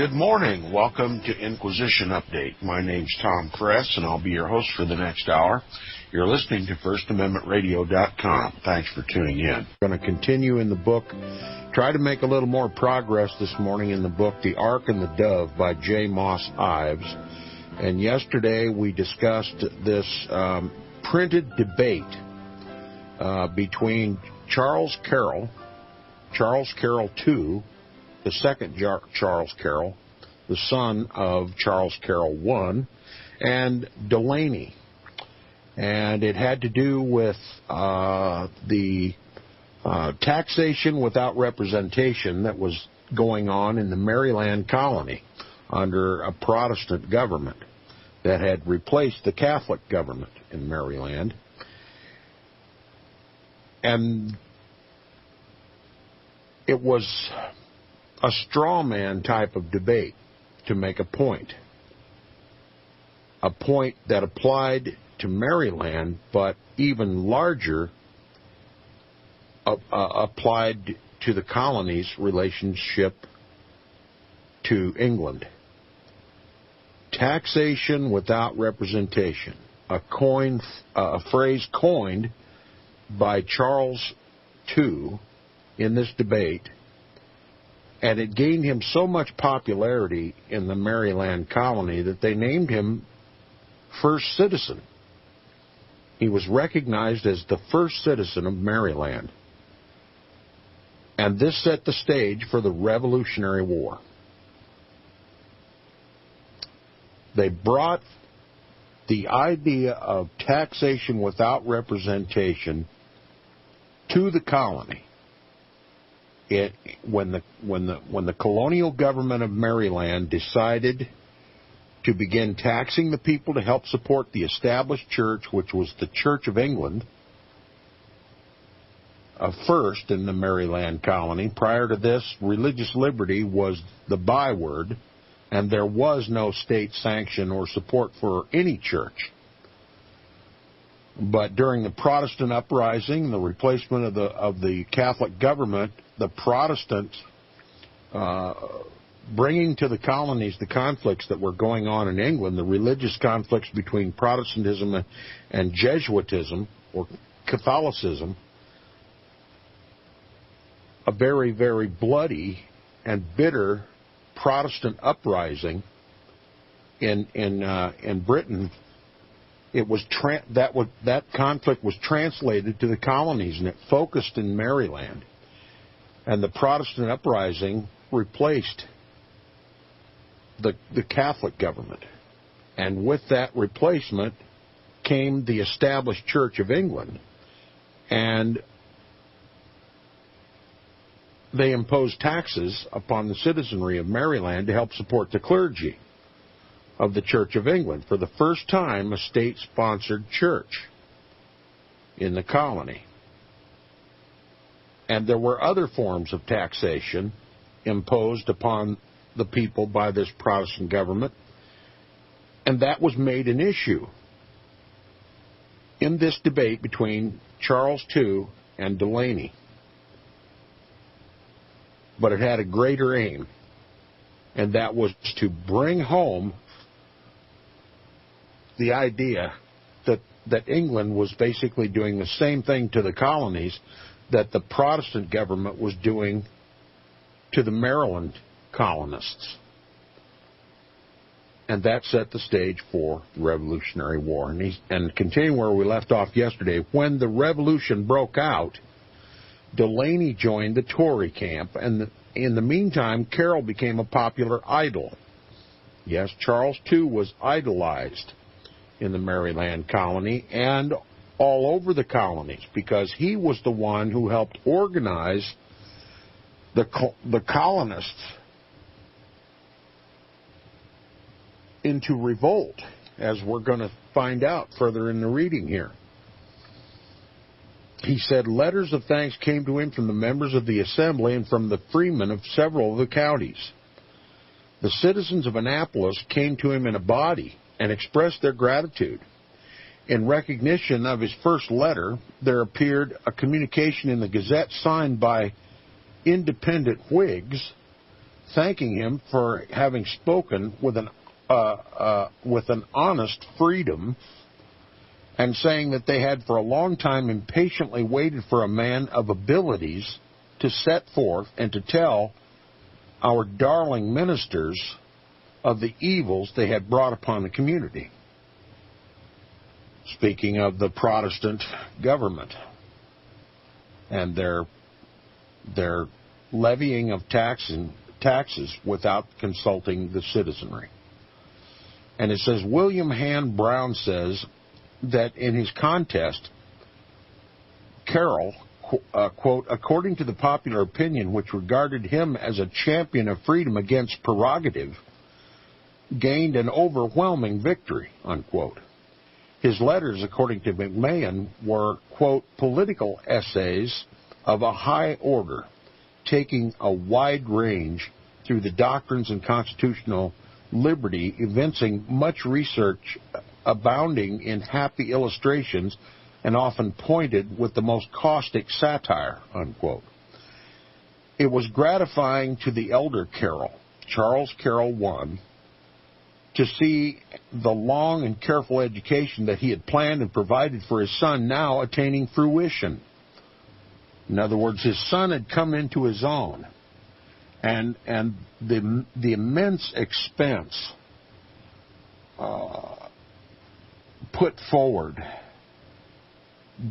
Good morning. Welcome to Inquisition Update. My name's Tom Fries, and I'll be your host for the next hour. You're listening to FirstAmendmentRadio.com. Thanks for tuning in. I'm going to continue in the book, try to make a little more progress this morning in the book, The Ark and the Dove by J. Moss Ives. And yesterday we discussed this printed debate between Charles Carroll II, the second Charles Carroll, the son of Charles Carroll I, and Delaney. And it had to do with the taxation without representation that was going on in the Maryland colony under a Protestant government that had replaced the Catholic government in Maryland. And it was a straw man type of debate to make a point that applied to Maryland, but even larger applied to the colony's relationship to England. Taxation without representation, a phrase coined by Charles II in this debate, and it gained him so much popularity in the Maryland colony that they named him first citizen. He was recognized as the first citizen of Maryland. And this set the stage for the Revolutionary War. They brought the idea of taxation without representation to the colony. When the colonial government of Maryland decided to begin taxing the people to help support the established church, which was the Church of England, first in the Maryland colony. Prior to this, religious liberty was the byword, and there was no state sanction or support for any church. But during the Protestant uprising, the replacement of the Catholic government, the Protestants bringing to the colonies the conflicts that were going on in England, the religious conflicts between Protestantism and Jesuitism or Catholicism, a very, very bloody and bitter Protestant uprising in Britain. It was that conflict was translated to the colonies, and it focused in Maryland. And the Protestant uprising replaced the Catholic government. And with that replacement came the established Church of England. And they imposed taxes upon the citizenry of Maryland to help support the clergy of the Church of England. For the first time, a state-sponsored church in the colony. And there were other forms of taxation imposed upon the people by this Protestant government, and that was made an issue in this debate between Charles II and Delaney. But it had a greater aim, and that was to bring home the idea that England was basically doing the same thing to the colonies that the Protestant government was doing to the Maryland colonists. And that set the stage for the Revolutionary War. And continuing where we left off yesterday, when the Revolution broke out, Delaney joined the Tory camp, and in the meantime, Carroll became a popular idol. Yes, Charles II was idolized in the Maryland colony and all over the colonies, because he was the one who helped organize the colonists into revolt, as we're going to find out further in the reading here. He said letters of thanks came to him from the members of the assembly and from the freemen of several of the counties. The citizens of Annapolis came to him in a body and expressed their gratitude. In recognition of his first letter, there appeared a communication in the Gazette signed by independent Whigs thanking him for having spoken with an honest freedom, and saying that they had for a long time impatiently waited for a man of abilities to set forth and to tell our darling ministers of the evils they had brought upon the community. Speaking of the Protestant government and their levying of taxes without consulting the citizenry. And it says, William Hand Brown says that in his contest, Carroll, quote, according to the popular opinion which regarded him as a champion of freedom against prerogative, gained an overwhelming victory, unquote. His letters, according to McMahon, were, quote, political essays of a high order, taking a wide range through the doctrines and constitutional liberty, evincing much research, abounding in happy illustrations, and often pointed with the most caustic satire, unquote. It was gratifying to the elder Carroll, Charles Carroll I, to see the long and careful education that he had planned and provided for his son now attaining fruition. In other words, his son had come into his own, and the immense expense put forward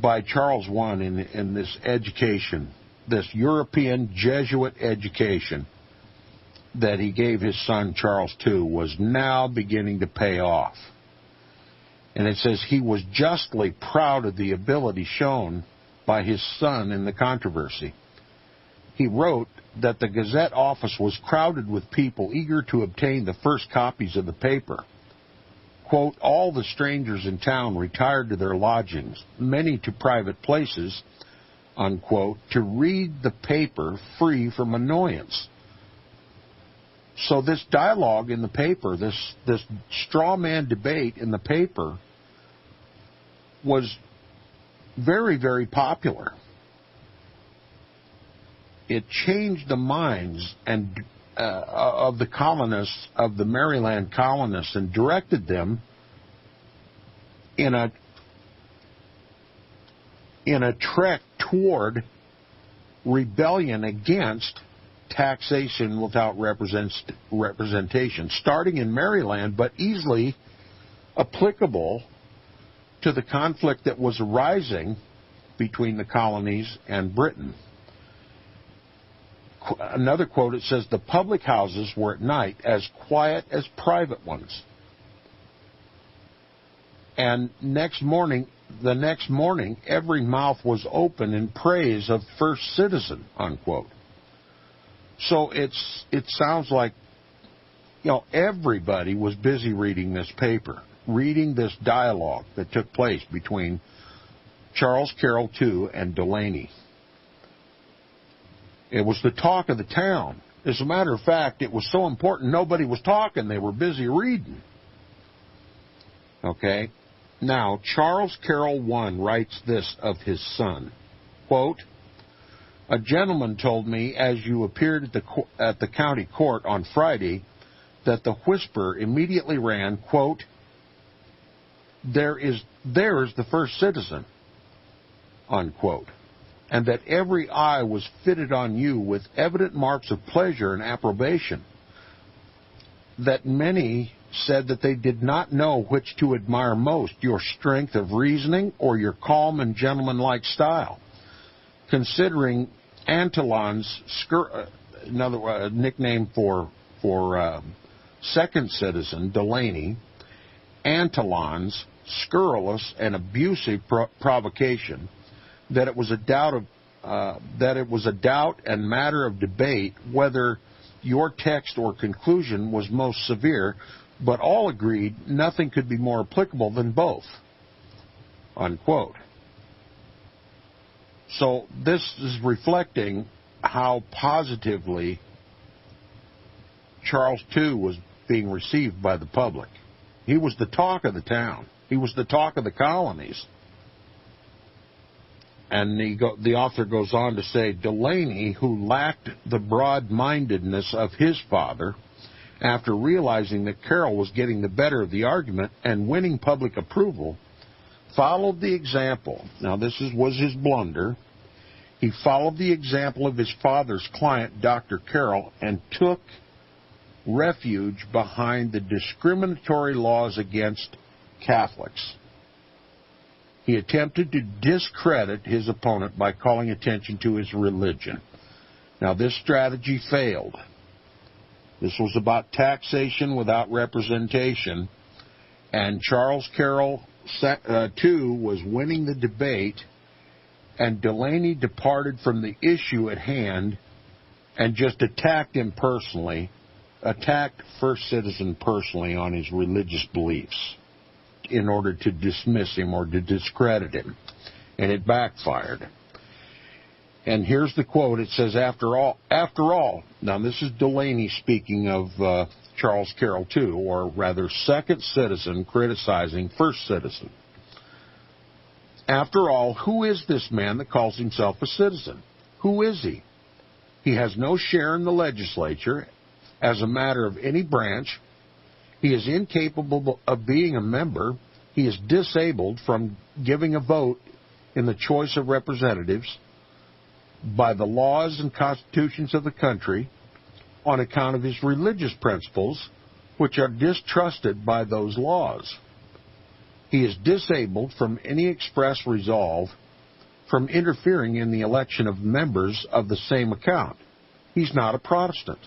by Charles I in this education, this European Jesuit education that he gave his son Charles II, was now beginning to pay off. And it says he was justly proud of the ability shown by his son in the controversy. He wrote that the Gazette office was crowded with people eager to obtain the first copies of the paper. Quote, all the strangers in town retired to their lodgings, many to private places, unquote, to read the paper free from annoyance. So this dialogue in the paper, this straw man debate in the paper, was very, very popular. It changed the minds of the colonists, of the Maryland colonists, and directed them in a trek toward rebellion against taxation without representation, starting in Maryland, but easily applicable to the conflict that was arising between the colonies and Britain. Another quote, it says, the public houses were at night as quiet as private ones. And the next morning, every mouth was open in praise of first citizen, unquote. So it sounds like, everybody was busy reading this paper, reading this dialogue that took place between Charles Carroll II and Delaney. It was the talk of the town. As a matter of fact, it was so important nobody was talking. They were busy reading. Okay? Now, Charles Carroll I writes this of his son. Quote, a gentleman told me as you appeared at the county court on Friday that the whisper immediately ran, quote, there's the first citizen, unquote, and that every eye was fitted on you with evident marks of pleasure and approbation, that many said that they did not know which to admire most, your strength of reasoning or your calm and gentlemanlike style, considering Antolon's another nickname for second citizen, Delaney, Antolon's scurrilous and abusive provocation, that it was a doubt and matter of debate whether your text or conclusion was most severe, but all agreed nothing could be more applicable than both, unquote. So this is reflecting how positively Charles II was being received by the public. He was the talk of the town. He was the talk of the colonies. And the author goes on to say, Delaney, who lacked the broad-mindedness of his father, after realizing that Carroll was getting the better of the argument and winning public approval, followed the example. Now, was his blunder. He followed the example of his father's client, Dr. Carroll, and took refuge behind the discriminatory laws against Catholics. He attempted to discredit his opponent by calling attention to his religion. Now, this strategy failed. This was about taxation without representation, and Charles Carroll, too, was winning the debate, and Delaney departed from the issue at hand and just attacked him personally, attacked First Citizen personally on his religious beliefs in order to dismiss him or to discredit him. And it backfired. And here's the quote. It says, after all, now this is Delaney speaking of Charles Carroll too, or rather Second Citizen criticizing First Citizen. After all, who is this man that calls himself a citizen? Who is he? He has no share in the legislature as a matter of any branch. He is incapable of being a member. He is disabled from giving a vote in the choice of representatives by the laws and constitutions of the country on account of his religious principles, which are distrusted by those laws. He is disabled from any express resolve from interfering in the election of members of the same account. He's not a Protestant.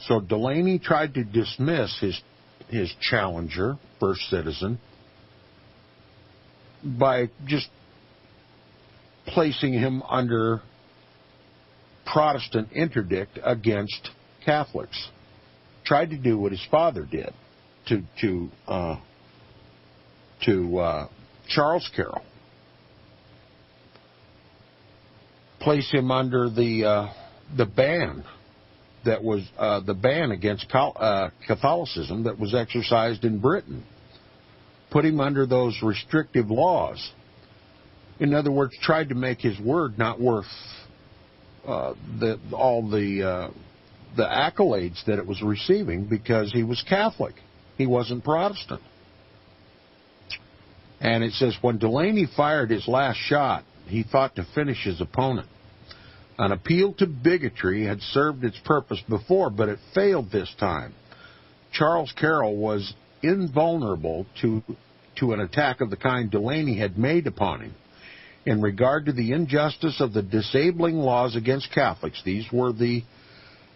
So Delaney tried to dismiss his challenger, First Citizen, by just placing him under Protestant interdict against Catholics. Tried to do what his father did to Charles Carroll. Place him under the ban that was the ban against Catholicism that was exercised in Britain. Put him under those restrictive laws. In other words, tried to make his word not worth all the accolades that it was receiving because he was Catholic. He wasn't Protestant. And it says, when Delaney fired his last shot, he thought to finish his opponent. An appeal to bigotry had served its purpose before, but it failed this time. Charles Carroll was invulnerable to an attack of the kind Delaney had made upon him. In regard to the injustice of the disabling laws against Catholics, these were the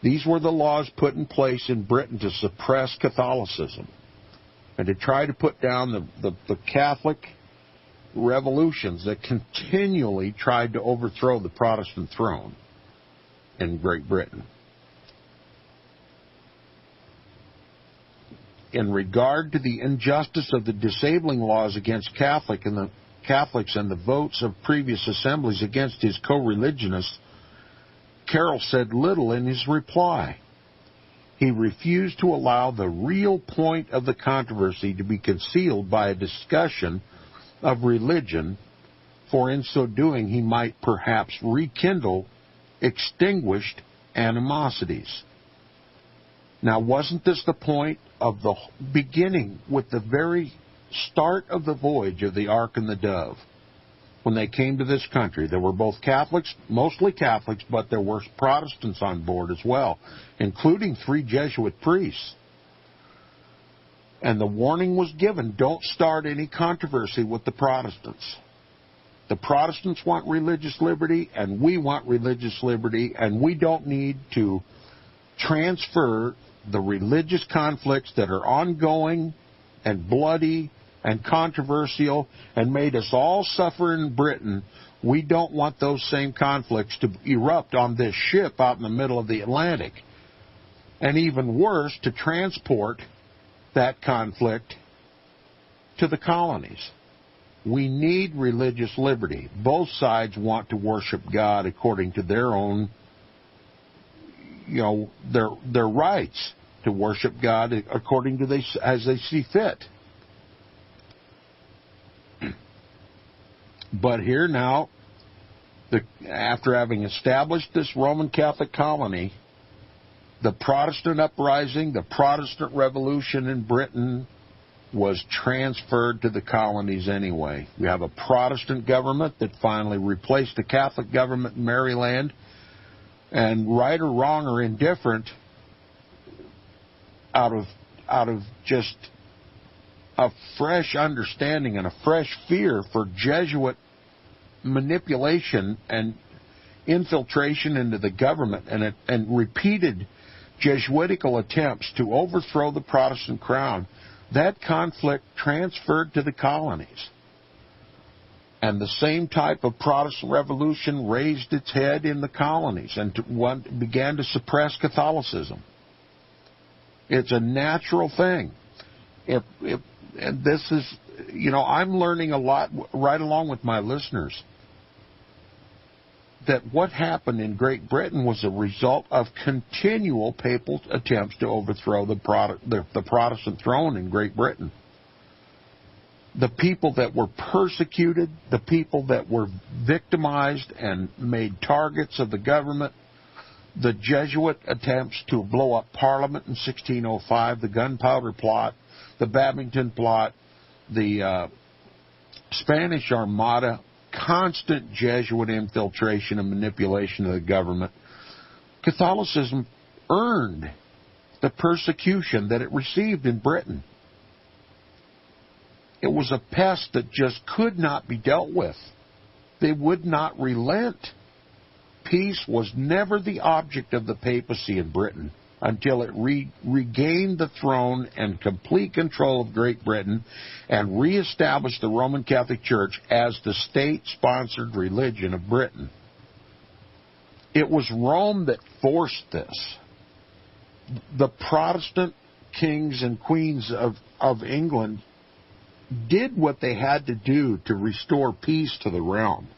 laws put in place in Britain to suppress Catholicism and to try to put down the Catholic revolutions that continually tried to overthrow the Protestant throne in Great Britain. In regard to the injustice of the disabling laws against Catholics and the votes of previous assemblies against his co-religionists, Carroll said little in his reply. He refused to allow the real point of the controversy to be concealed by a discussion of religion, for in so doing he might perhaps rekindle extinguished animosities. Now, wasn't this the point of the beginning with the very start of the voyage of the Ark and the Dove? When they came to this country, there were both Catholics, mostly Catholics, but there were Protestants on board as well, including 3 Jesuit priests. And the warning was given, don't start any controversy with the Protestants. The Protestants want religious liberty, and we want religious liberty, and we don't need to transfer the religious conflicts that are ongoing and bloody and controversial and made us all suffer in Britain. We don't want those same conflicts to erupt on this ship out in the middle of the Atlantic. And even worse, to transport that conflict to the colonies. We need religious liberty. Both sides want to worship God according to their own, their rights to worship God according to as they see fit. But here now, after having established this Roman Catholic colony, the Protestant uprising, the Protestant Revolution in Britain was transferred to the colonies anyway. We have a Protestant government that finally replaced the Catholic government in Maryland. And right or wrong or indifferent, out of just a fresh understanding and a fresh fear for Jesuit manipulation and infiltration into the government and repeated Jesuitical attempts to overthrow the Protestant crown, that conflict transferred to the colonies. And the same type of Protestant revolution raised its head in the colonies and began to suppress Catholicism. It's a natural thing. And this is, I'm learning a lot right along with my listeners that what happened in Great Britain was a result of continual papal attempts to overthrow the Protestant throne in Great Britain. The people that were persecuted, the people that were victimized and made targets of the government, the Jesuit attempts to blow up Parliament in 1605, the Gunpowder Plot, the Babington Plot, the Spanish Armada, constant Jesuit infiltration and manipulation of the government. Catholicism earned the persecution that it received in Britain. It was a pest that just could not be dealt with. They would not relent. Peace was never the object of the papacy in Britain until it regained the throne and complete control of Great Britain and reestablished the Roman Catholic Church as the state-sponsored religion of Britain. It was Rome that forced this. The Protestant kings and queens of England did what they had to do to restore peace to the realm.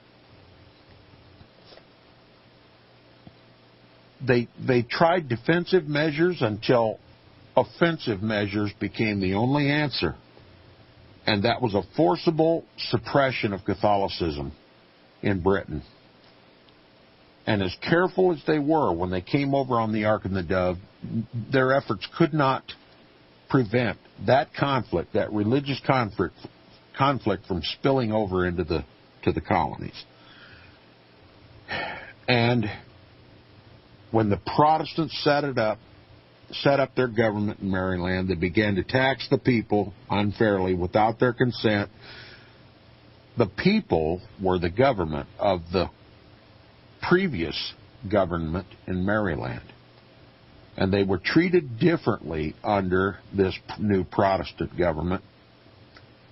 They tried defensive measures until offensive measures became the only answer. And that was a forcible suppression of Catholicism in Britain. And as careful as they were when they came over on the Ark and the Dove, their efforts could not prevent that conflict, that religious conflict from spilling over into the colonies. And when the Protestants set up their government in Maryland, they began to tax the people unfairly without their consent. The people were the government of the previous government in Maryland. And they were treated differently under this new Protestant government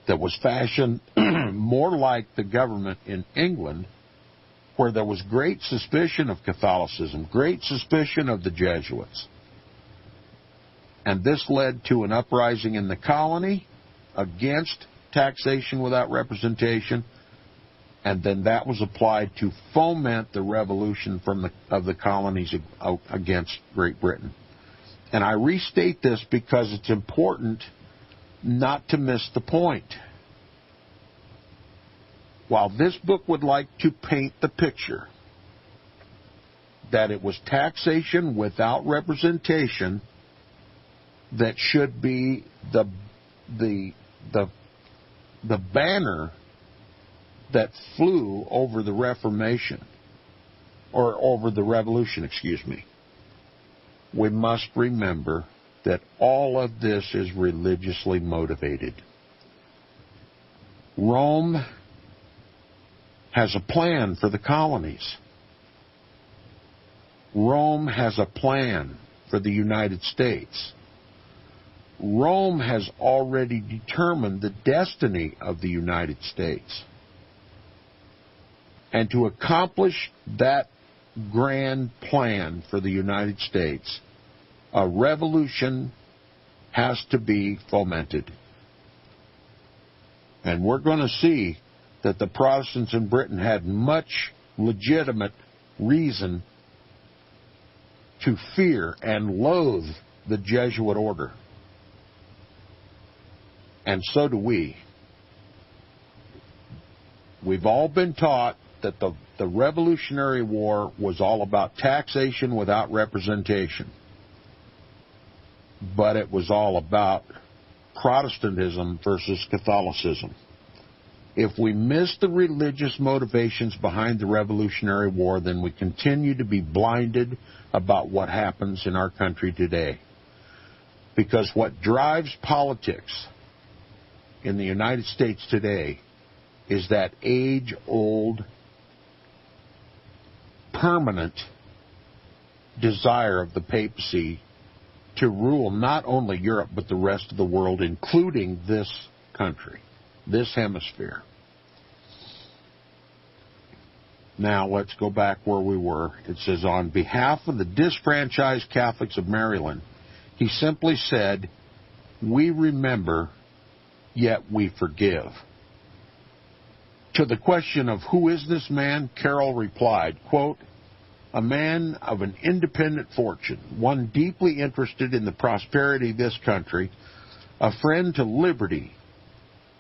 that was fashioned more like the government in England, where there was great suspicion of Catholicism, great suspicion of the Jesuits. And this led to an uprising in the colony against taxation without representation, and then that was applied to foment the revolution of the colonies against Great Britain. And I restate this because it's important not to miss the point. While this book would like to paint the picture that it was taxation without representation that should be the banner that flew over the Reformation, or over the Revolution, we must remember that all of this is religiously motivated. Rome has a plan for the colonies. Rome has a plan for the United States. Rome has already determined the destiny of the United States. And to accomplish that grand plan for the United States, a revolution has to be fomented. And we're going to see that the Protestants in Britain had much legitimate reason to fear and loathe the Jesuit order. And so do we. We've all been taught that the Revolutionary War was all about taxation without representation. But it was all about Protestantism versus Catholicism. If we miss the religious motivations behind the Revolutionary War, then we continue to be blinded about what happens in our country today. Because what drives politics in the United States today is that age-old, permanent desire of the papacy to rule not only Europe but the rest of the world, including this country, this hemisphere. Now let's go back where we were. It says, on behalf of the disfranchised Catholics of Maryland, he simply said, we remember, yet we forgive. To the question of who is this man, Carroll replied, quote, a man of an independent fortune, one deeply interested in the prosperity of this country, a friend to liberty,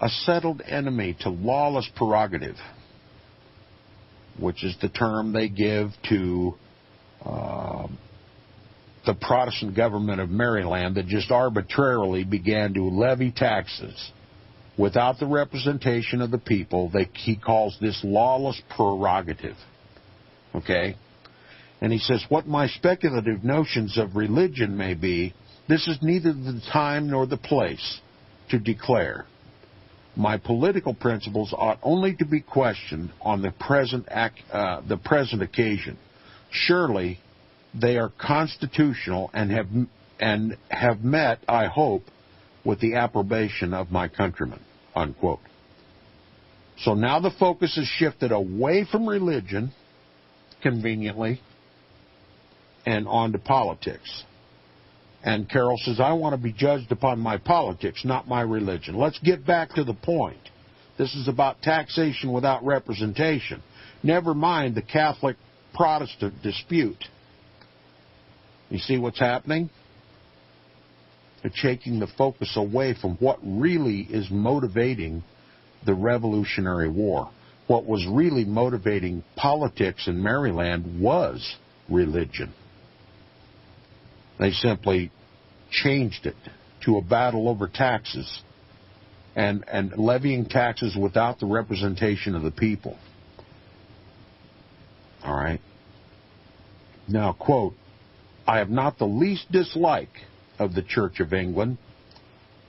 a settled enemy to lawless prerogative, which is the term they give to the Protestant government of Maryland that just arbitrarily began to levy taxes without the representation of the people. He calls this lawless prerogative. Okay? And he says, what my speculative notions of religion may be, this is neither the time nor the place to declare. My political principles ought only to be questioned on the present occasion. Surely they are constitutional and have met, I hope, with the approbation of my countrymen, unquote. So now the focus is shifted away from religion, conveniently, and on to politics. And Carroll says, I want to be judged upon my politics, not my religion. Let's get back to the point. This is about taxation without representation. Never mind the Catholic-Protestant dispute. You see what's happening? They're taking the focus away from what really is motivating the Revolutionary War. What was really motivating politics in Maryland was religion. They simply changed it to a battle over taxes and levying taxes without the representation of the people. All right. Now, quote, I have not the least dislike of the Church of England,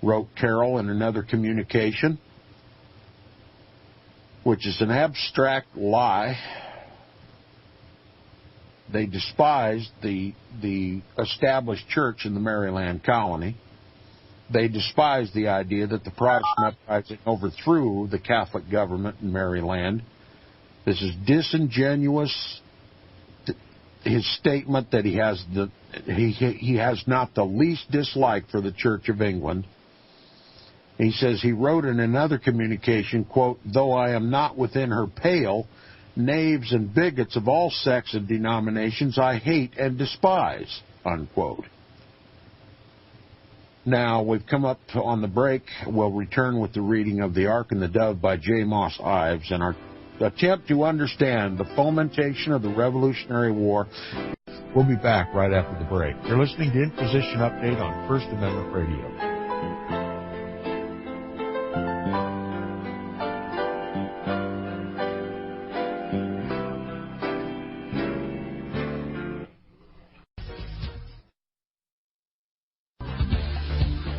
wrote Carroll in another communication, which is an abstract lie. They despised the established church in the Maryland colony. They despised the idea that the Protestant uprising overthrew the Catholic government in Maryland. This is disingenuous. His statement that he has not the least dislike for the Church of England. He says he wrote in another communication, quote, though I am not within her pale, knaves and bigots of all sects and denominations I hate and despise, unquote. Now, we've come up on the break. We'll return with the reading of The Ark and the Dove by J. Moss Ives and our attempt to understand the fomentation of the Revolutionary War. We'll be back right after the break. You're listening to Inquisition Update on First Amendment Radio.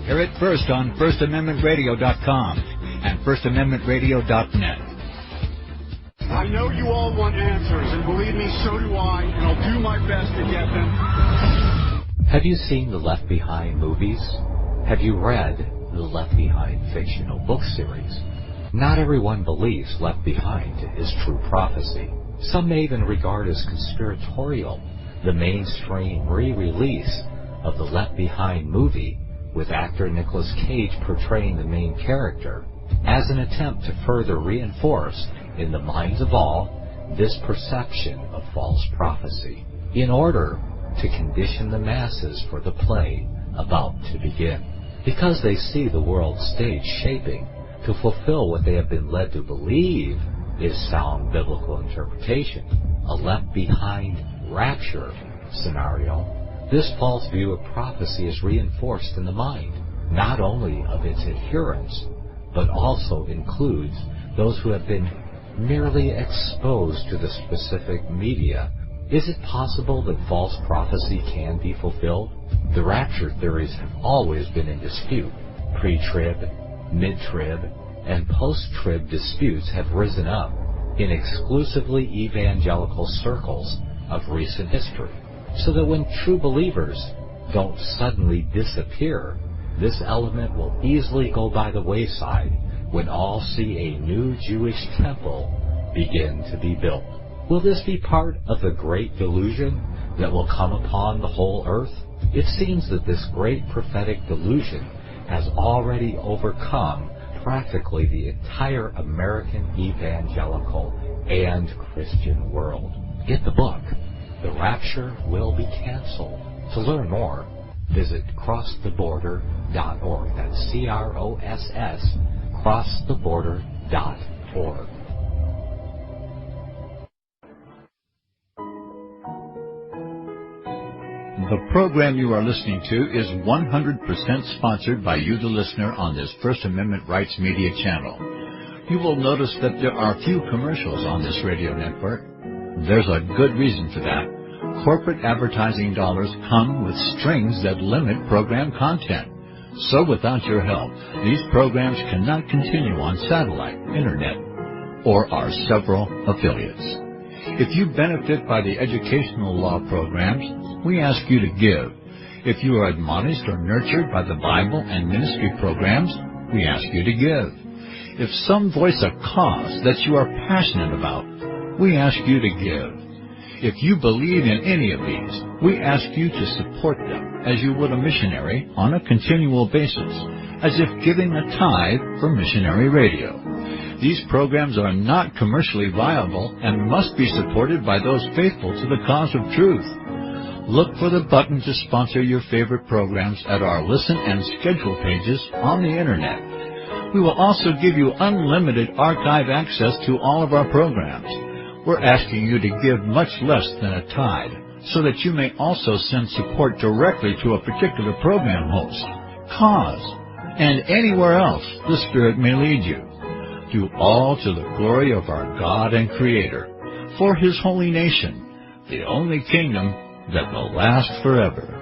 Hear it first on FirstAmendmentRadio.com and FirstAmendmentRadio.net. I know you all want answers, and believe me, so do I, and I'll do my best to get them. Have you seen the Left Behind movies? Have you read the Left Behind fictional book series? Not everyone believes Left Behind is true prophecy. Some may even regard as conspiratorial the mainstream re-release of the Left Behind movie with actor Nicolas Cage portraying the main character as an attempt to further reinforce in the minds of all this perception of false prophecy in order to condition the masses for the play about to begin. Because they see the world stage shaping to fulfill what they have been led to believe is sound biblical interpretation, a left-behind rapture scenario, this false view of prophecy is reinforced in the mind, not only of its adherents, but also includes those who have been merely exposed to the specific media. Is it possible that false prophecy can be fulfilled? The rapture theories have always been in dispute. Pre-trib, mid-trib, and post-trib disputes have risen up in exclusively evangelical circles of recent history, so that when true believers don't suddenly disappear, this element will easily go by the wayside when all see a new Jewish temple begin to be built. Will this be part of the great delusion that will come upon the whole earth? It seems that this great prophetic delusion has already overcome practically the entire American evangelical and Christian world. Get the book, The Rapture Will Be Canceled. To learn more, visit crosstheborder.org. That's CROSS, crosstheborder.org. The program you are listening to is 100% sponsored by you, the listener, on this First Amendment Rights Media channel. You will notice that there are few commercials on this radio network. There's a good reason for that. Corporate advertising dollars come with strings that limit program content. So without your help, these programs cannot continue on satellite, internet, or our several affiliates. If you benefit by the educational law programs, we ask you to give. If you are admonished or nurtured by the Bible and ministry programs, we ask you to give. If some voice a cause that you are passionate about, we ask you to give. If you believe in any of these, we ask you to support them as you would a missionary on a continual basis, as if giving a tithe for missionary radio. These programs are not commercially viable and must be supported by those faithful to the cause of truth. Look for the button to sponsor your favorite programs at our listen and schedule pages on the Internet. We will also give you unlimited archive access to all of our programs. We're asking you to give much less than a tithe, so that you may also send support directly to a particular program host, cause, and anywhere else the Spirit may lead you. Do all to the glory of our God and Creator, for His holy nation, the only kingdom that will last forever.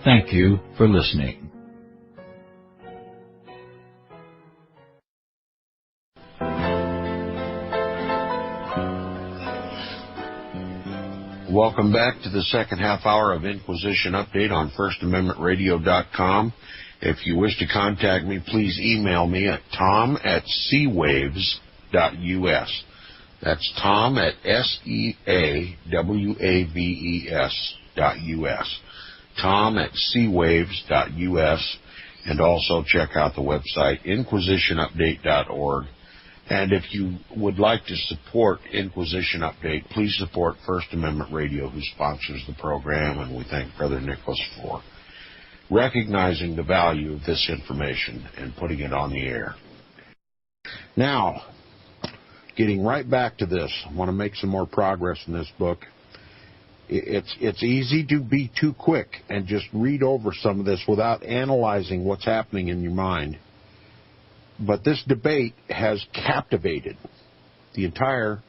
Thank you for listening. Welcome back to the second half hour of Inquisition Update on FirstAmendmentRadio.com. If you wish to contact me, please email me at tom@seawaves.us. That's tom@seawaves.us. tom@seawaves.us. And also check out the website, inquisitionupdate.org. And if you would like to support Inquisition Update, please support First Amendment Radio, who sponsors the program, and we thank Brother Nicholas for recognizing the value of this information and putting it on the air. Now, getting right back to this, I want to make some more progress in this book. It's easy to be too quick and just read over some of this without analyzing what's happening in your mind. But this debate has captivated the entire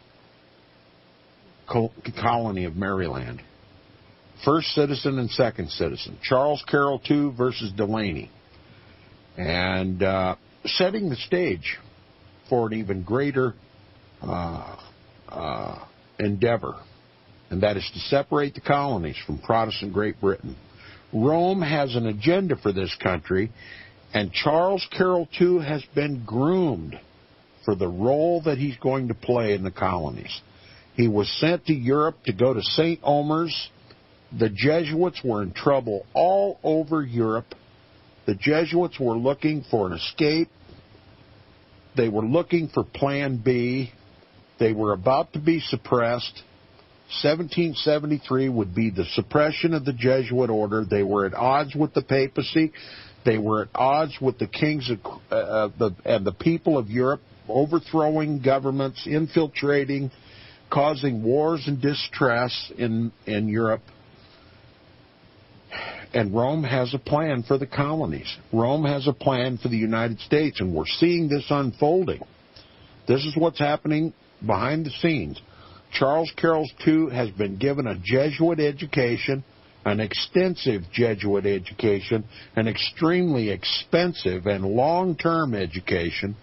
colony of Maryland. First citizen and second citizen. Charles Carroll II versus Delaney. And setting the stage for an even greater endeavor. And that is to separate the colonies from Protestant Great Britain. Rome has an agenda for this country, and Charles Carroll II has been groomed for the role that he's going to play in the colonies. He was sent to Europe to go to St. Omer's. The Jesuits were in trouble all over Europe. The Jesuits were looking for an escape. They were looking for Plan B. They were about to be suppressed. 1773 would be the suppression of the Jesuit order. They were at odds with the papacy. They were at odds with the kings and the people of Europe overthrowing governments, infiltrating, causing wars and distress in Europe. And Rome has a plan for the colonies. Rome has a plan for the United States, and we're seeing this unfolding. This is what's happening behind the scenes. Charles Carroll, too, has been given a Jesuit education, an extensive Jesuit education, an extremely expensive and long-term education.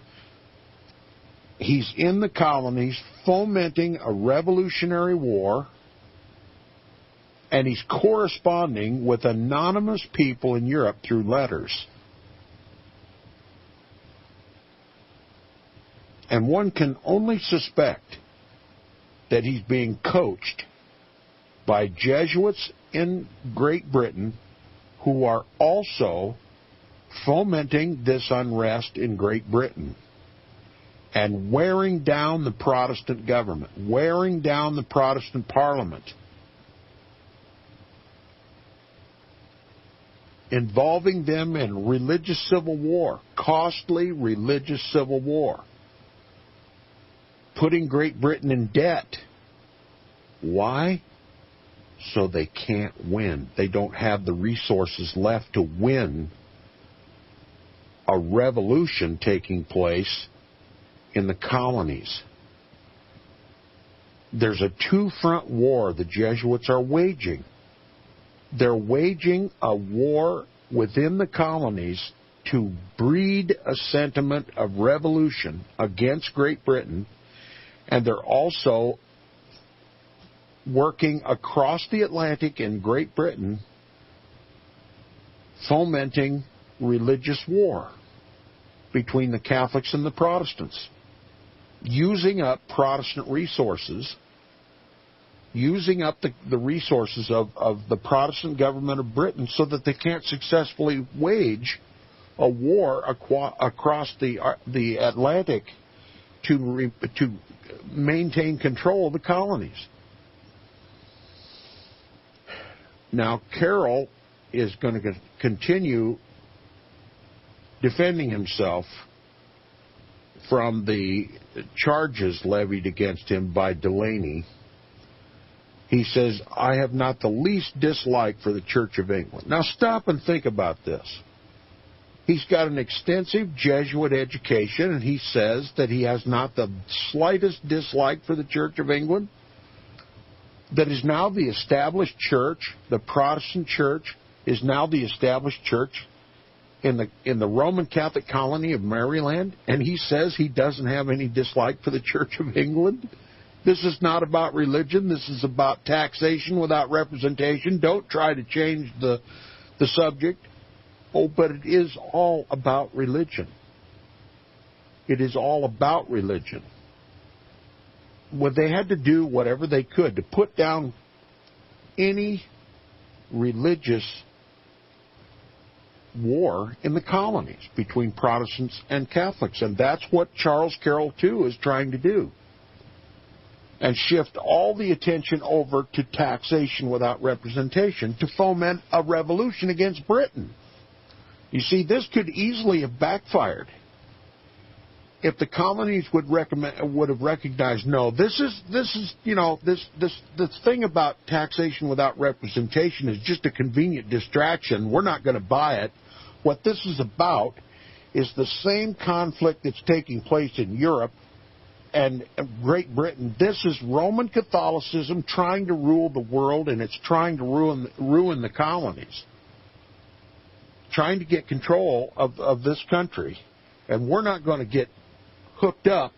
He's in the colonies fomenting a revolutionary war, and he's corresponding with anonymous people in Europe through letters. And one can only suspect that he's being coached by Jesuits in Great Britain who are also fomenting this unrest in Great Britain and wearing down the Protestant government, wearing down the Protestant Parliament, involving them in religious civil war, costly religious civil war, putting Great Britain in debt. Why? So they can't win. They don't have the resources left to win a revolution taking place in the colonies. There's a two-front war the Jesuits are waging. They're waging a war within the colonies to breed a sentiment of revolution against Great Britain, and they're also working across the Atlantic in Great Britain, fomenting religious war between the Catholics and the Protestants, using up Protestant resources, using up the resources of the Protestant government of Britain so that they can't successfully wage a war across the Atlantic to maintain control of the colonies. Now, Carroll is going to continue defending himself from the charges levied against him by Delaney. He says, I have not the least dislike for the Church of England. Now stop and think about this. He's got an extensive Jesuit education, and he says that he has not the slightest dislike for the Church of England. That is now the established church, the Protestant church, is now the established church in the Roman Catholic colony of Maryland, and he says he doesn't have any dislike for the Church of England. This is not about religion. This is about taxation without representation. Don't try to change the subject. Oh, but it is all about religion. It is all about religion. Well, they had to do whatever they could to put down any religious war in the colonies between Protestants and Catholics. And that's what Charles Carroll, too, is trying to do. And shift all the attention over to taxation without representation to foment a revolution against Britain. You see, this could easily have backfired if the colonies would have recognized, no, this thing about taxation without representation is just a convenient distraction. We're not going to buy it. What this is about is the same conflict that's taking place in Europe and Great Britain. This is Roman Catholicism trying to rule the world, and it's trying to ruin the colonies, trying to get control of this country. And we're not going to get hooked up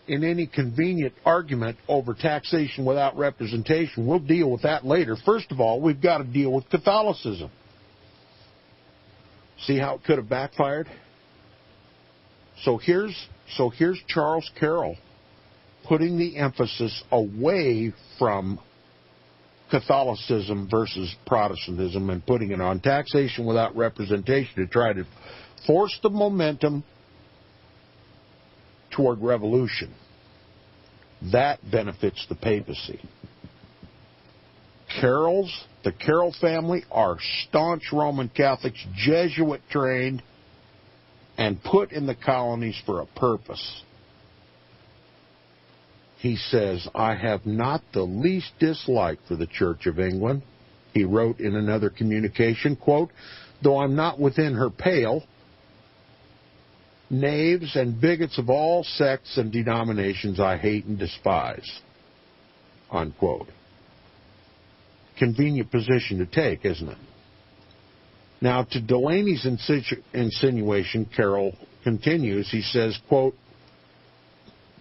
in any convenient argument over taxation without representation. We'll deal with that later. First of all, we've got to deal with Catholicism. See how it could have backfired? So here's Charles Carroll putting the emphasis away from Catholicism versus Protestantism and putting it on taxation without representation to try to force the momentum toward revolution. That benefits the papacy. The Carroll family are staunch Roman Catholics, Jesuit trained, and put in the colonies for a purpose. he says, I have not the least dislike for the Church of England. He wrote in another communication, quote, though I'm not within her pale, knaves and bigots of all sects and denominations I hate and despise, unquote. Convenient position to take, isn't it? Now, to Delaney's insinuation, Carroll continues, he says, quote,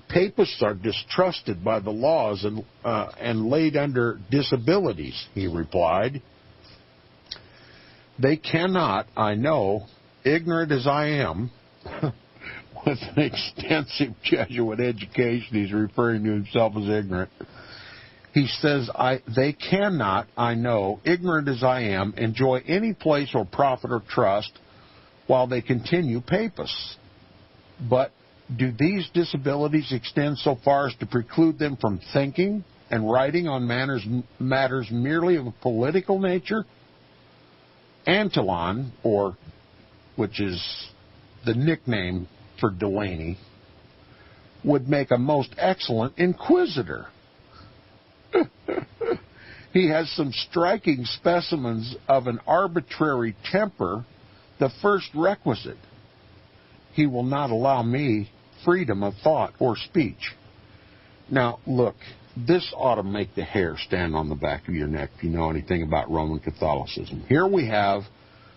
Papists are distrusted by the laws and laid under disabilities, he replied. They cannot, I know, ignorant as I am, with an extensive Jesuit education, he's referring to himself as ignorant. He says, they cannot, I know, ignorant as I am, enjoy any place or profit or trust while they continue papists. But do these disabilities extend so far as to preclude them from thinking and writing on matters merely of a political nature? Antillon, which is the nickname for Delaney, would make a most excellent inquisitor. He has some striking specimens of an arbitrary temper, the first requisite. He will not allow me freedom of thought or speech. Now, look, this ought to make the hair stand on the back of your neck if you know anything about Roman Catholicism. Here we have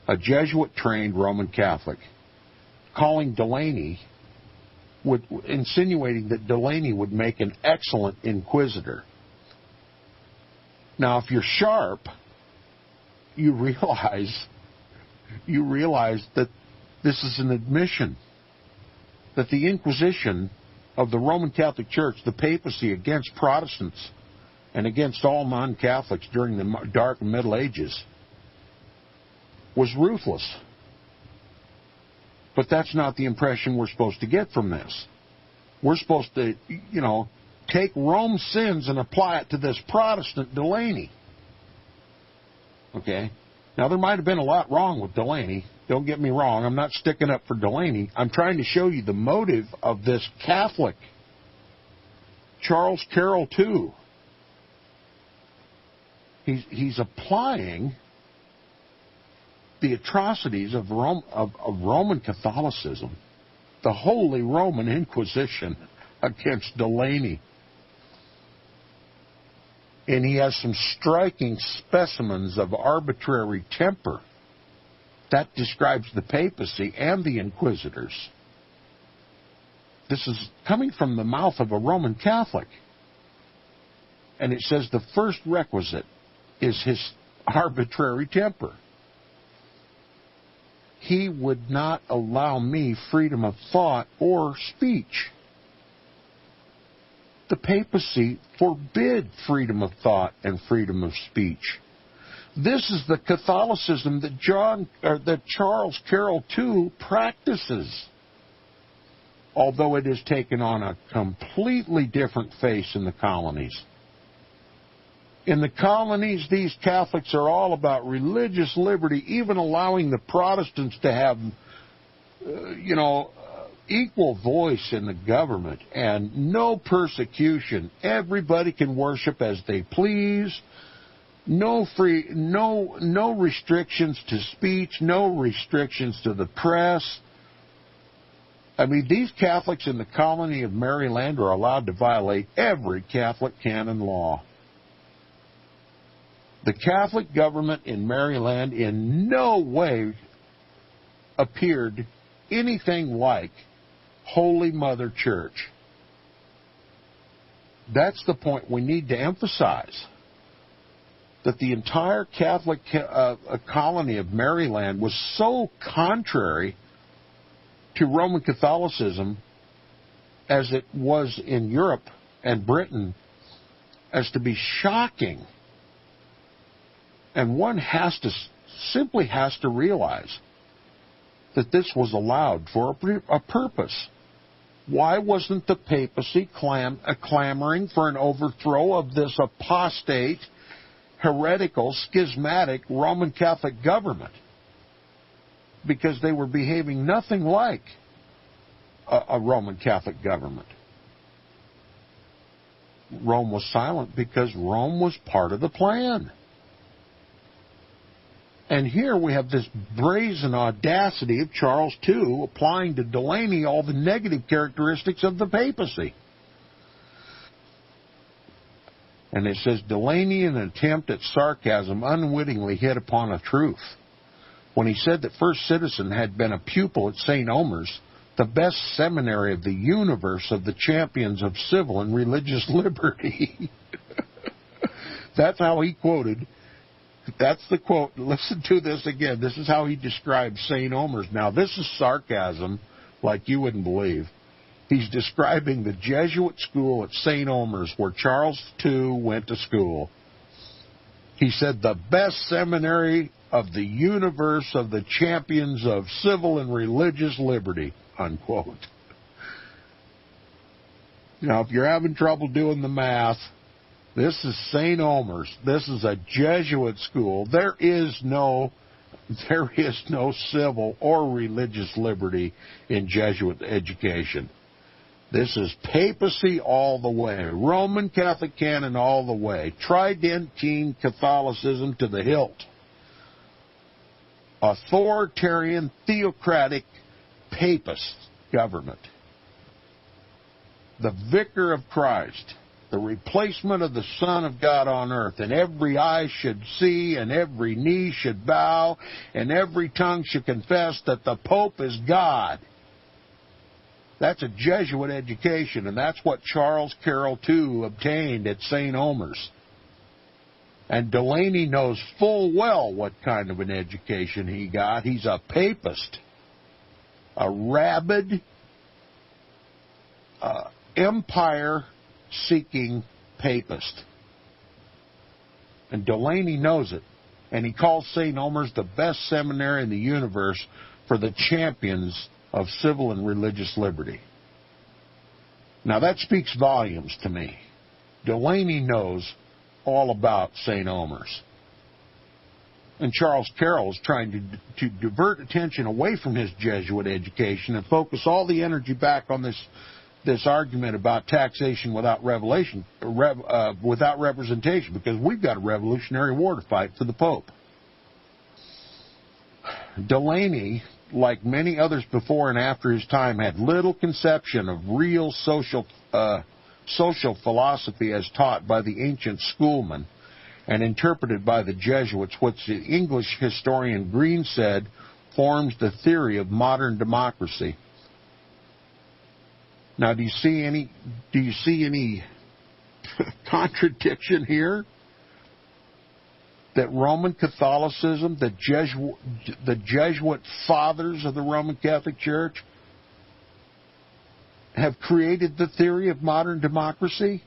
a Jesuit-trained Roman Catholic calling Delaney, insinuating that Delaney would make an excellent inquisitor. Now, if you're sharp, you realize that this is an admission that the Inquisition of the Roman Catholic Church, the papacy against Protestants and against all non-Catholics during the dark Middle Ages, was ruthless. But that's not the impression we're supposed to get from this. We're supposed to, take Rome's sins and apply it to this Protestant Delaney. Okay? Now, there might have been a lot wrong with Delaney. Don't get me wrong. I'm not sticking up for Delaney. I'm trying to show you the motive of this Catholic. Charles Carroll, too. He's applying the atrocities of Roman Catholicism, the Holy Roman Inquisition, against Delaney. And he has some striking specimens of arbitrary temper. That describes the papacy and the inquisitors. This is coming from the mouth of a Roman Catholic. And it says the first requisite is his arbitrary temper. He would not allow me freedom of thought or speech. The papacy forbid freedom of thought and freedom of speech. This is the Catholicism that Charles Carroll too practices, although it has taken on a completely different face in the colonies. In the colonies, these Catholics are all about religious liberty, even allowing the Protestants to have, equal voice in the government and no persecution. Everybody can worship as they please. No restrictions to speech, no restrictions to the press. I mean, these Catholics in the colony of Maryland are allowed to violate every Catholic canon law. The Catholic government in Maryland in no way appeared anything like Holy Mother Church. That's the point we need to emphasize. That the entire Catholic colony of Maryland was so contrary to Roman Catholicism as it was in Europe and Britain as to be shocking. And one simply has to realize that this was allowed for a purpose. Why wasn't the papacy clamoring for an overthrow of this apostate, heretical, schismatic Roman Catholic government? Because they were behaving nothing like a Roman Catholic government. Rome was silent because Rome was part of the plan. And here we have this brazen audacity of Charles II applying to Delaney all the negative characteristics of the papacy. And it says, Delaney, in an attempt at sarcasm, unwittingly hit upon a truth. When he said that First Citizen had been a pupil at St. Omer's, the best seminary of the universe of the champions of civil and religious liberty. That's how he quoted. That's the quote. Listen to this again. This is how he described St. Omer's. Now, this is sarcasm like you wouldn't believe. He's describing the Jesuit school at St. Omer's where Charles II went to school. He said, the best seminary of the universe of the champions of civil and religious liberty, unquote. Now, if you're having trouble doing the math, this is St. Omer's. This is a Jesuit school. There is no civil or religious liberty in Jesuit education. This is papacy all the way, Roman Catholic canon all the way, Tridentine Catholicism to the hilt, authoritarian, theocratic, papist government. The vicar of Christ, the replacement of the Son of God on earth, and every eye should see, and every knee should bow, and every tongue should confess that the Pope is God. That's a Jesuit education, and that's what Charles Carroll II obtained at St. Omer's. And Delaney knows full well what kind of an education he got. He's a papist, a rabid, empire-seeking papist. And Delaney knows it. And he calls St. Omer's the best seminary in the universe for the champions of civil and religious liberty. Now that speaks volumes to me. Delaney knows all about St. Omer's. And Charles Carroll is trying to divert attention away from his Jesuit education and focus all the energy back on this argument about taxation without representation, because we've got a Revolutionary War to fight for the Pope. Delaney, like many others before and after his time, had little conception of real social philosophy as taught by the ancient schoolmen and interpreted by the Jesuits, which the English historian Green said forms the theory of modern democracy. Now, do you see any contradiction here? That Roman Catholicism, the Jesuit fathers of the Roman Catholic Church, have created the theory of modern democracy?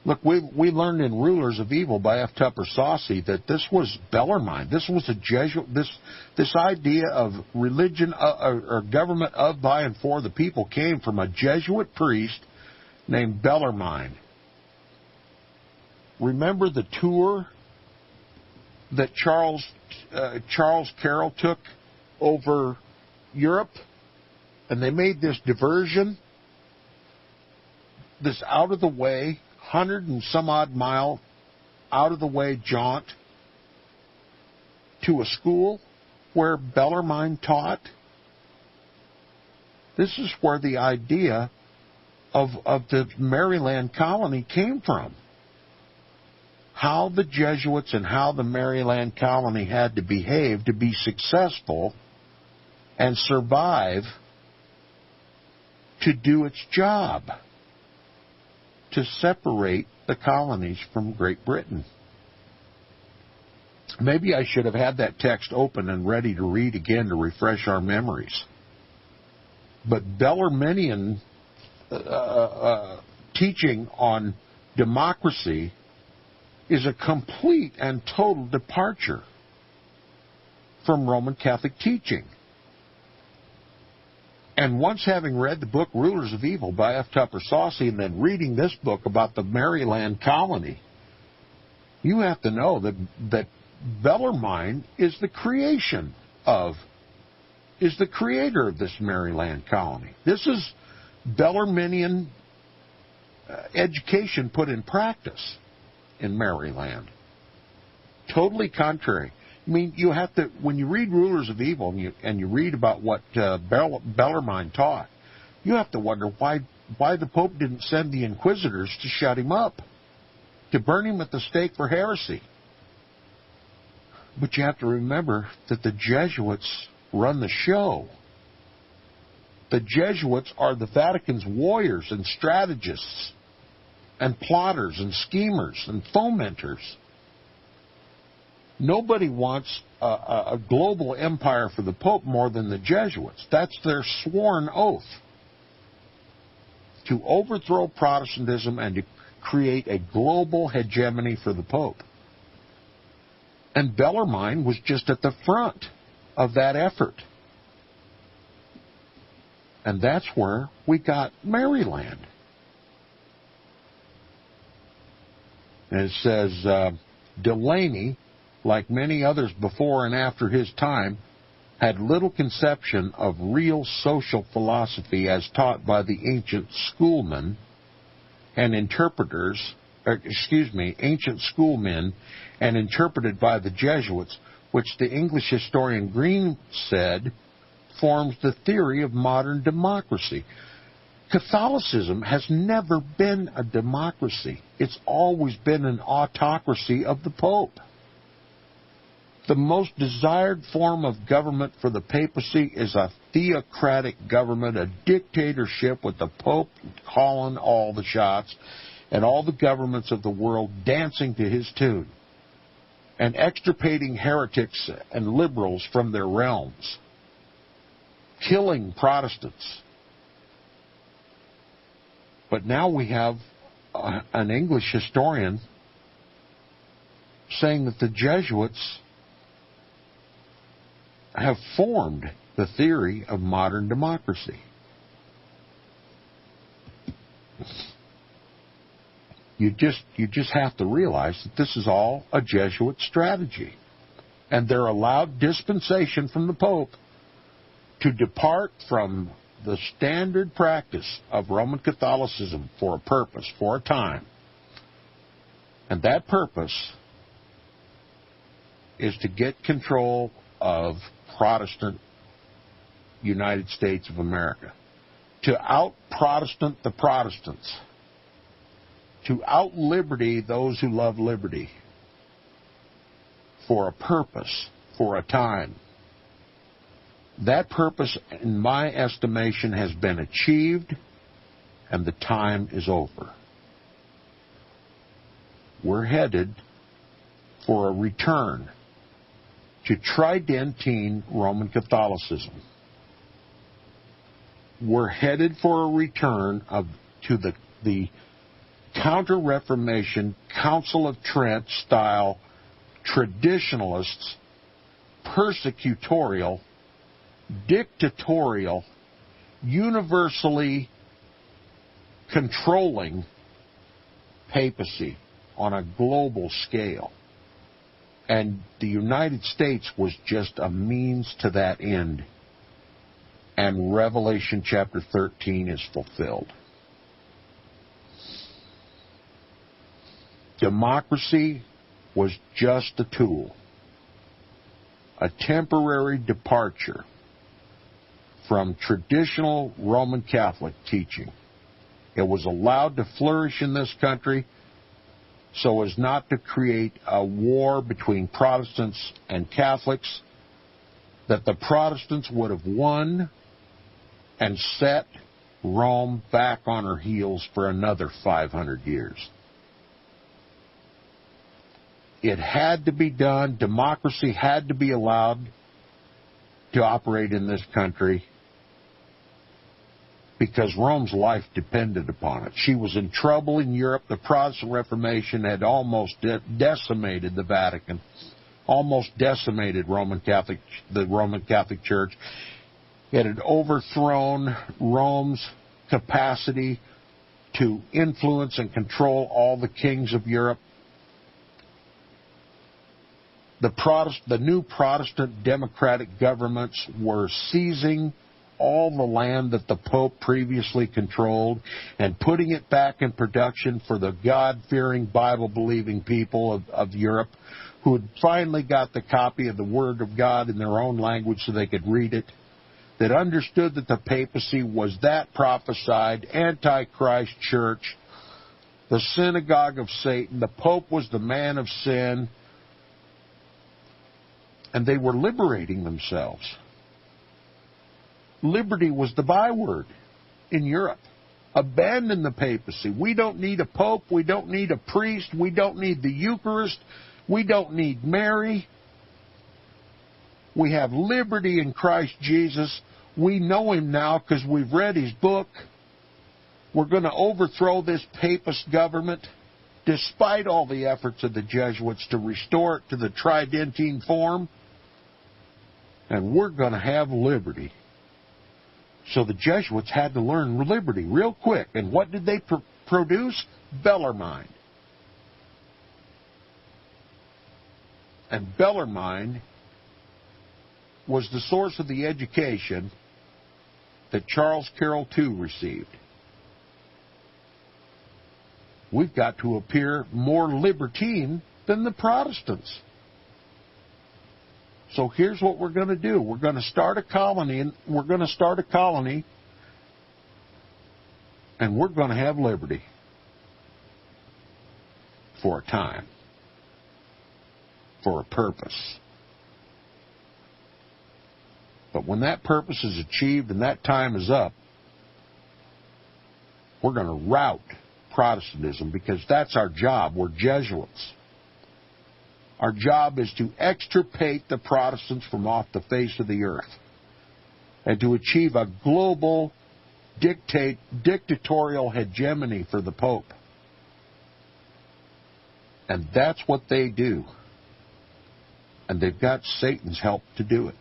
Look, we learned in Rulers of Evil by F. Tupper Saucy that this was Bellarmine. This was a Jesuit. This idea of religion or government of, by, and for the people came from a Jesuit priest named Bellarmine. Remember the tour that Charles Carroll took over Europe? And they made this diversion, this out-of-the-way, 100 and some odd mile out-of-the-way jaunt to a school where Bellarmine taught. This is where the idea of the Maryland colony came from. How the Jesuits and how the Maryland colony had to behave to be successful and survive to do its job, to separate the colonies from Great Britain. Maybe I should have had that text open and ready to read again to refresh our memories. But Bellarminian teaching on democracy is a complete and total departure from Roman Catholic teaching. And once having read the book Rulers of Evil by F. Tupper Saucy and then reading this book about the Maryland colony, you have to know that Bellarmine is the creator of this Maryland colony. This is Bellarminian education put in practice in Maryland. Totally contrary. I mean, you have to, when you read Rulers of Evil and you read about what Bellarmine taught, you have to wonder why the Pope didn't send the inquisitors to shut him up, to burn him at the stake for heresy. But you have to remember that the Jesuits run the show. The Jesuits are the Vatican's warriors and strategists and plotters and schemers and fomenters. Nobody wants a global empire for the Pope more than the Jesuits. That's their sworn oath. To overthrow Protestantism and to create a global hegemony for the Pope. And Bellarmine was just at the front of that effort. And that's where we got Maryland. And it says, Delaney, like many others before and after his time, had little conception of real social philosophy as taught by the ancient schoolmen and ancient schoolmen and interpreted by the Jesuits, which the English historian Green said forms the theory of modern democracy. Catholicism has never been a democracy. It's always been an autocracy of the Pope. The most desired form of government for the papacy is a theocratic government, a dictatorship with the Pope calling all the shots and all the governments of the world dancing to his tune and extirpating heretics and liberals from their realms, killing Protestants. But now we have an English historian saying that the Jesuits have formed the theory of modern democracy. You just have to realize that this is all a Jesuit strategy. And they're allowed dispensation from the Pope to depart from the standard practice of Roman Catholicism for a purpose, for a time. And that purpose is to get control of Protestant United States of America, to out-Protestant the Protestants, to out-liberty those who love liberty, for a purpose, for a time. That purpose, in my estimation, has been achieved, and the time is over. We're headed for a return to Tridentine Roman Catholicism. We're headed for a return to the Counter-Reformation, Council of Trent style, traditionalists, persecutorial, dictatorial, universally controlling papacy on a global scale. And the United States was just a means to that end. And Revelation chapter 13 is fulfilled. Democracy was just a tool, a temporary departure from traditional Roman Catholic teaching. It was allowed to flourish in this country so as not to create a war between Protestants and Catholics, that the Protestants would have won and set Rome back on her heels for another 500 years. It had to be done. Democracy had to be allowed to operate in this country because Rome's life depended upon it. She was in trouble in Europe. The Protestant Reformation had almost decimated the Vatican, almost decimated the Roman Catholic Church. It had overthrown Rome's capacity to influence and control all the kings of Europe. The new Protestant democratic governments were seizing all the land that the Pope previously controlled and putting it back in production for the God-fearing, Bible-believing people of Europe who had finally got the copy of the Word of God in their own language so they could read it, that understood that the papacy was that prophesied Antichrist church, the synagogue of Satan. The Pope was the man of sin, and they were liberating themselves. Liberty was the byword in Europe. Abandon the papacy. We don't need a pope. We don't need a priest. We don't need the Eucharist. We don't need Mary. We have liberty in Christ Jesus. We know him now because we've read his book. We're going to overthrow this papist government, despite all the efforts of the Jesuits to restore it to the Tridentine form. And we're going to have liberty. So the Jesuits had to learn liberty real quick. And what did they produce? Bellarmine. And Bellarmine was the source of the education that Charles Carroll II received. We've got to appear more libertine than the Protestants. So here's what we're going to do. We're going to start a colony, and we're going to have liberty for a time, for a purpose. But when that purpose is achieved and that time is up, we're going to rout Protestantism, because that's our job. We're Jesuits. Our job is to extirpate the Protestants from off the face of the earth and to achieve a global dictatorial hegemony for the Pope. And that's what they do. And they've got Satan's help to do it.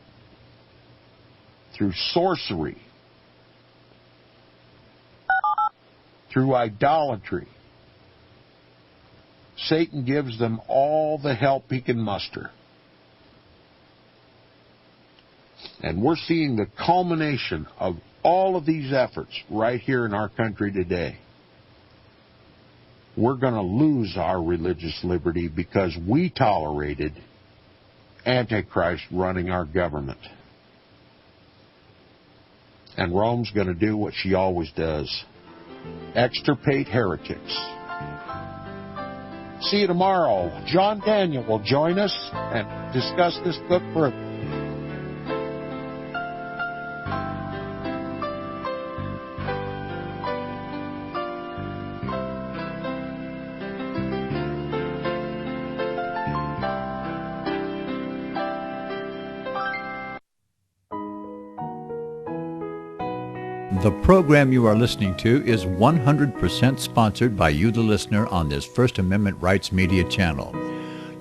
Through sorcery, through idolatry. Satan gives them all the help he can muster. And we're seeing the culmination of all of these efforts right here in our country today. We're going to lose our religious liberty because we tolerated Antichrist running our government. And Rome's going to do what she always does: extirpate heretics. See you tomorrow. John Daniel will join us and discuss this book further. The program you are listening to is 100% sponsored by you, the listener, on this First Amendment Rights Media channel.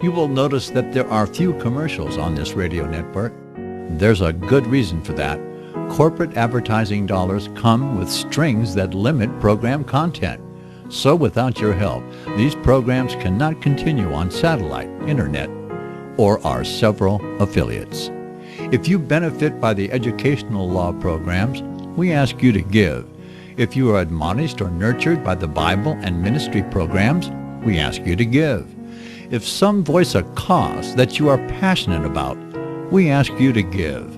You will notice that there are few commercials on this radio network. There's a good reason for that. Corporate advertising dollars come with strings that limit program content. So without your help, these programs cannot continue on satellite, internet, or our several affiliates. If you benefit by the educational law programs, we ask you to give. If you are admonished or nurtured by the Bible and ministry programs, we ask you to give. If some voice a cause that you are passionate about, we ask you to give.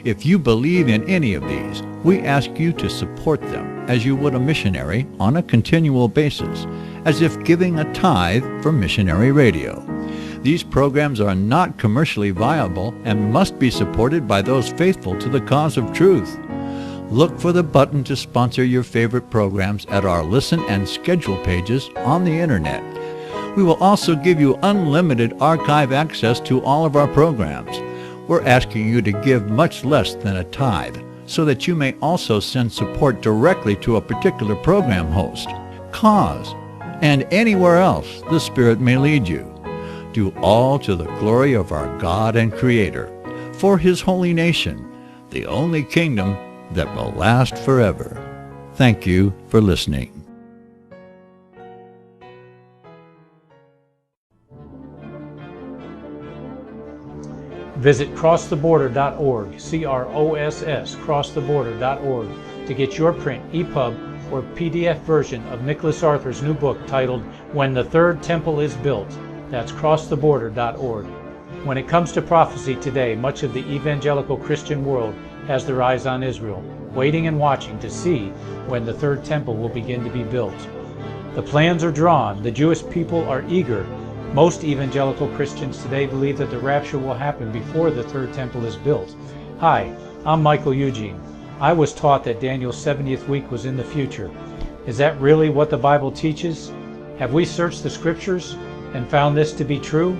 If you believe in any of these, we ask you to support them as you would a missionary on a continual basis, as if giving a tithe for missionary radio. These programs are not commercially viable and must be supported by those faithful to the cause of truth. Look for the button to sponsor your favorite programs at our listen and schedule pages on the internet. We will also give you unlimited archive access to all of our programs. We're asking you to give much less than a tithe, so that you may also send support directly to a particular program host, cause, and anywhere else the Spirit may lead you. Do all to the glory of our God and Creator, for His holy nation, the only kingdom that will last forever. Thank you for listening. Visit crosstheborder.org, C-R-O-S-S, crosstheborder.org, to get your print, EPUB, or PDF version of Nicholas Arthur's new book titled When the Third Temple is Built. That's crosstheborder.org. When it comes to prophecy today, much of the evangelical Christian world has their eyes on Israel, waiting and watching to see when the third temple will begin to be built. The plans are drawn. The Jewish people are eager. Most evangelical Christians today believe that the rapture will happen before the third temple is built. Hi, I'm Michael Eugene. I was taught that Daniel's 70th week was in the future. Is that really what the Bible teaches? Have we searched the scriptures and found this to be true?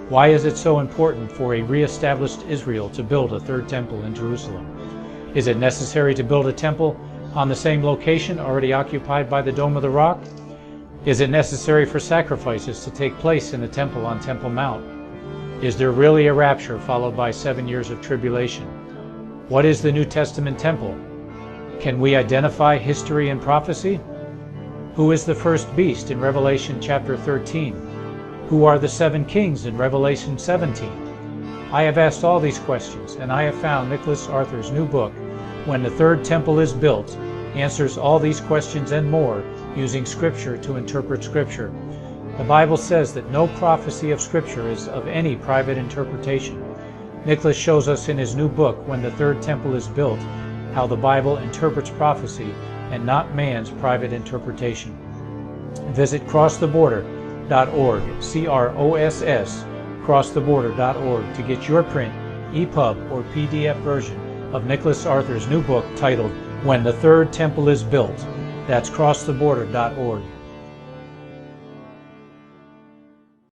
Why is it so important for a re-established Israel to build a third temple in Jerusalem? Is it necessary to build a temple on the same location already occupied by the Dome of the Rock? Is it necessary for sacrifices to take place in the temple on Temple Mount? Is there really a rapture followed by 7 years of tribulation? What is the New Testament temple? Can we identify history and prophecy? Who is the first beast in Revelation chapter 13? Who are the 7 kings in Revelation 17? I have asked all these questions, and I have found Nicholas Arthur's new book, When the Third Temple is Built, answers all these questions and more using Scripture to interpret Scripture. The Bible says that no prophecy of Scripture is of any private interpretation. Nicholas shows us in his new book, When the Third Temple is Built, how the Bible interprets prophecy and not man's private interpretation. Visit crosstheborder.org, C-R-O-S-S, crosstheborder.org, to get your print, EPUB, or PDF version of Nicholas Arthur's new book titled When the Third Temple is Built. That's crosstheborder.org.